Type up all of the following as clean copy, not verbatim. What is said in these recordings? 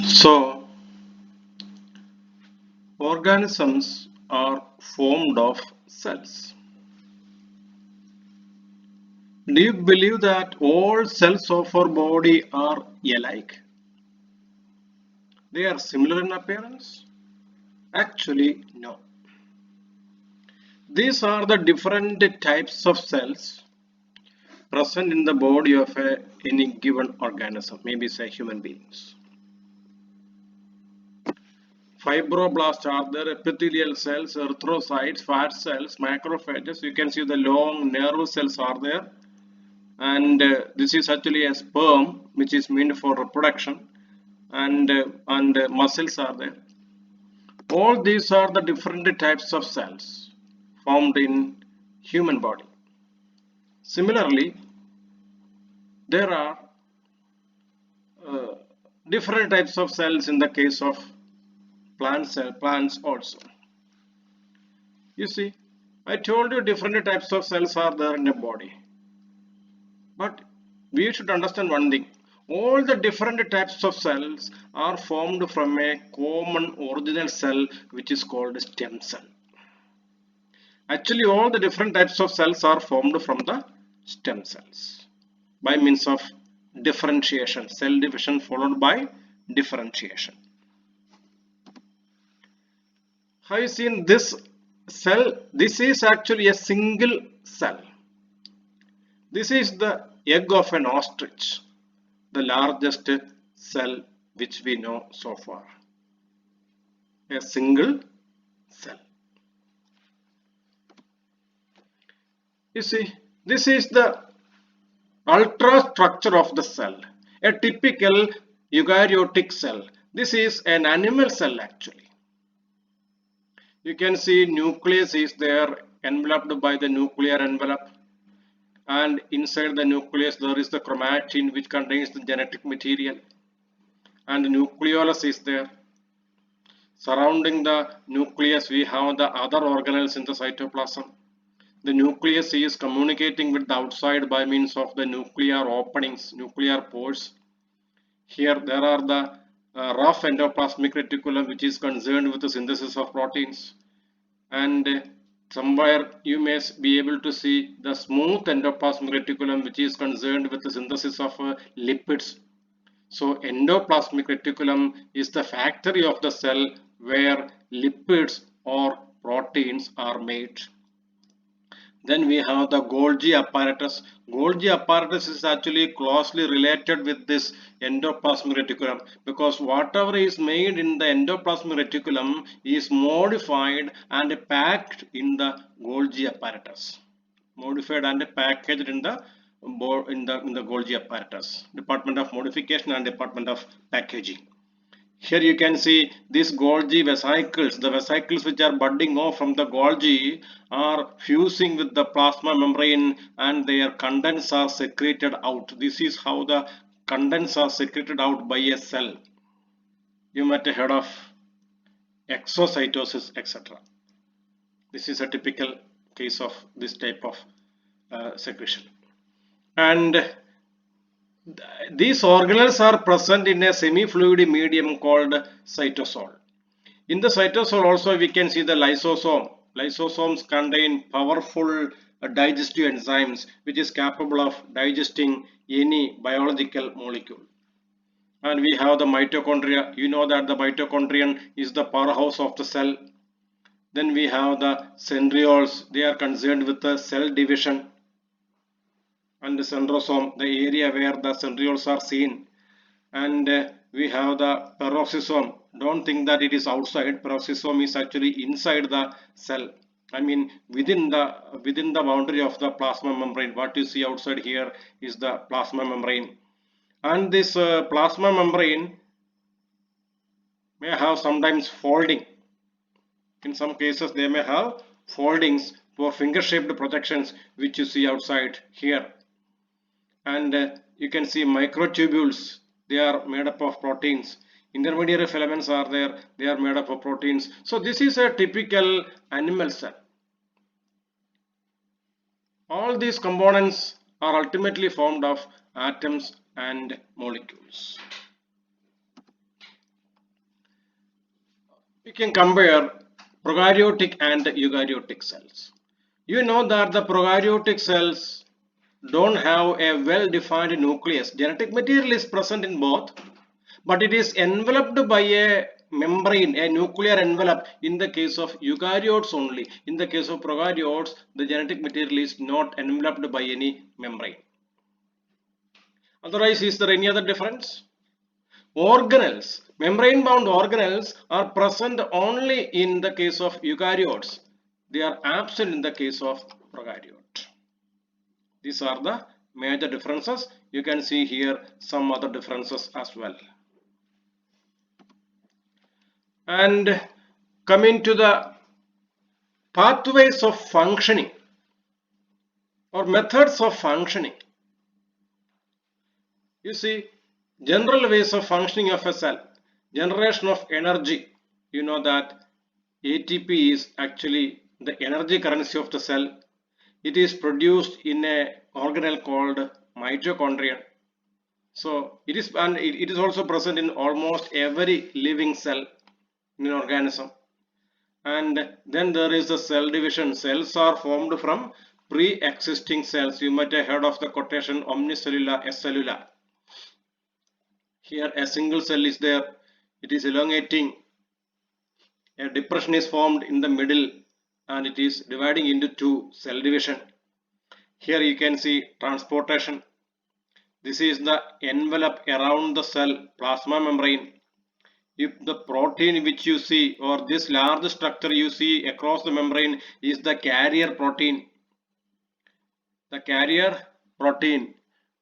So, organisms are formed of cells. Do you believe that all cells of our body are alike? They are similar in appearance? Actually, no. These are the different types of cells present in the body of any given organism, maybe say human beings. Fibroblasts are there, epithelial cells, erythrocytes, fat cells, macrophages. You can see the long nerve cells are there, and this is actually a sperm which is meant for reproduction, and muscles are there. All these are the different types of cells formed in human body. Similarly, there are uh, different types of cells in the case of plants also. You see, I told you different types of cells are there in the body. But we should understand one thing. All the different types of cells are formed from a common original cell which is called stem cell. Actually, all the different types of cells are formed from the stem cells by means of differentiation, cell division followed by differentiation. Have you seen this cell? This is actually a single cell. This is the egg of an ostrich, the largest cell which we know so far. A single cell. You see, this is the ultrastructure of the cell. A typical eukaryotic cell. This is an animal cell actually. You can see nucleus is there enveloped by the nuclear envelope, and inside the nucleus there is the chromatin which contains the genetic material, and the nucleolus is there. Surrounding the nucleus we have the other organelles in the cytoplasm. The nucleus is communicating with the outside by means of the nuclear openings, nuclear pores. Here there are the rough endoplasmic reticulum which is concerned with the synthesis of proteins, and somewhere you may be able to see the smooth endoplasmic reticulum which is concerned with the synthesis of lipids. So endoplasmic reticulum is the factory of the cell where lipids or proteins are made. Then we have the Golgi apparatus. Golgi apparatus is actually closely related with this endoplasmic reticulum, because whatever is made in the endoplasmic reticulum is modified and packed in the Golgi apparatus. Modified and packaged in the Golgi apparatus, Department of Modification and Department of Packaging. Here you can see these Golgi vesicles. The vesicles which are budding off from the Golgi are fusing with the plasma membrane, and their contents are secreted out. This is how the contents are secreted out by a cell. You might have heard of exocytosis, etc. This is a typical case of this type of secretion. And these organelles are present in a semi-fluid medium called cytosol. In the cytosol also we can see the lysosome. Lysosomes contain powerful digestive enzymes which is capable of digesting any biological molecule. And we have the mitochondria. You know that the mitochondrion is the powerhouse of the cell. Then we have the centrioles. They are concerned with the cell division. And the centrosome, the area where the centrioles are seen. And we have the peroxisome. Don't think that it is outside. Peroxisome is actually inside the cell. I mean within the boundary of the plasma membrane. What you see outside here is the plasma membrane. And this plasma membrane may have sometimes folding. In some cases they may have foldings for finger-shaped projections which you see outside here. And you can see microtubules. They are made up of proteins. Intermediary filaments are there. They are made up of proteins. So this is a typical animal cell. All these components are ultimately formed of atoms and molecules. We can compare prokaryotic and eukaryotic cells. You know that the prokaryotic cells don't have a well-defined nucleus. Genetic material is present in both, but it is enveloped by a membrane, a nuclear envelope in the case of eukaryotes only. In the case of prokaryotes, the genetic material is not enveloped by any membrane. Otherwise, is there any other difference? Organelles, membrane-bound organelles are present only in the case of eukaryotes. They are absent in the case of prokaryote. These are the major differences. You can see here some other differences as well. And coming to the pathways of functioning or methods of functioning. You see, general ways of functioning of a cell. Generation of energy. You know that ATP is actually the energy currency of the cell. It is produced in a organelle called mitochondria. So it is also present in almost every living cell in an organism. And then there is the cell division. Cells are formed from pre-existing cells. You might have heard of the quotation omnicellular acellular. Here a single cell is there. It is elongating. A depression is formed in the middle and it is dividing into two, cell division. Here you can see transportation. This is the envelope around the cell, plasma membrane. If the protein which you see or this large structure you see across the membrane is the carrier protein. The carrier protein,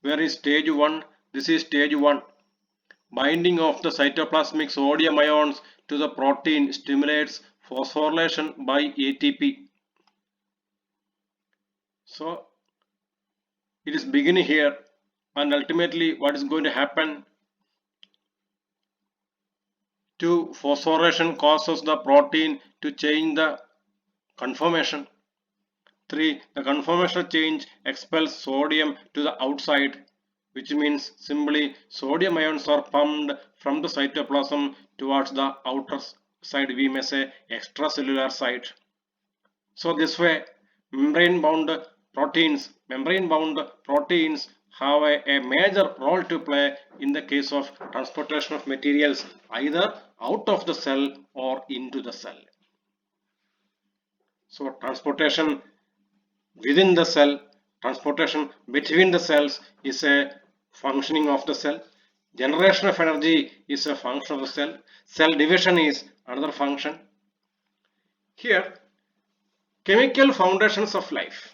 where is stage 1? This is stage 1. Binding of the cytoplasmic sodium ions to the protein stimulates phosphorylation by ATP. So it is beginning here, and ultimately what is going to happen? To phosphorylation causes the protein to change the conformation. 3. The conformational change expels sodium to the outside, which means simply sodium ions are pumped from the cytoplasm towards the outer side, we may say extracellular side. So this way membrane-bound proteins have a major role to play in the case of transportation of materials either out of the cell or into the cell. So transportation within the cell, transportation between the cells is a functioning of the cell. Generation of energy is a function of the cell. Cell division is another function. Here, chemical foundations of life.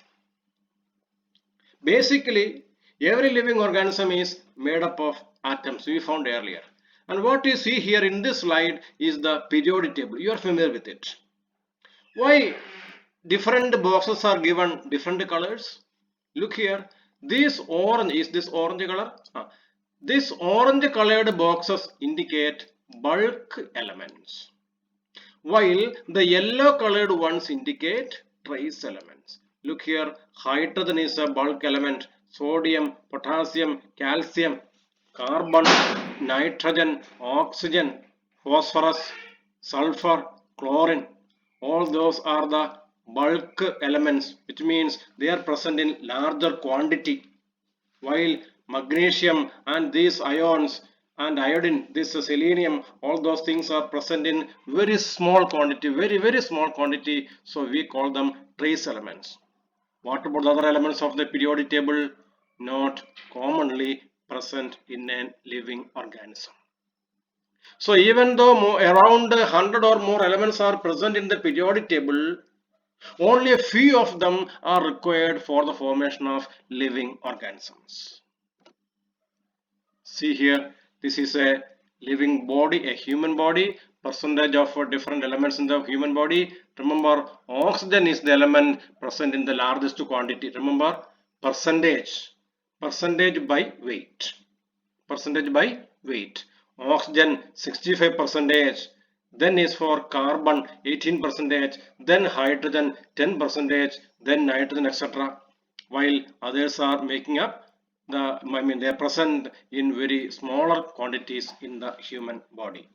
Basically, every living organism is made up of atoms we found earlier. And what you see here in this slide is the periodic table. You are familiar with it. Why different boxes are given different colors? Look here. This orange, is this orange color? This orange colored boxes indicate bulk elements, while the yellow colored ones indicate trace elements. Look here, hydrogen is a bulk element, sodium, potassium, calcium, carbon, nitrogen, oxygen, phosphorus, sulfur, chlorine. All those are the bulk elements, which means they are present in larger quantity, while magnesium and these ions and iodine, this selenium, all those things are present in very small quantity, very small quantity. So we call them trace elements. What about the other elements of the periodic table? Not commonly present in a living organism. So even though around 100 or more elements are present in the periodic table, only a few of them are required for the formation of living organisms. See here, this is a living body, a human body, percentage of different elements in the human body. Remember, oxygen is the element present in the largest quantity. Remember, percentage by weight. Percentage by weight. Oxygen 65%, then is for carbon 18%, then hydrogen 10%, then nitrogen, etc. While others are making up they are present in very smaller quantities in the human body.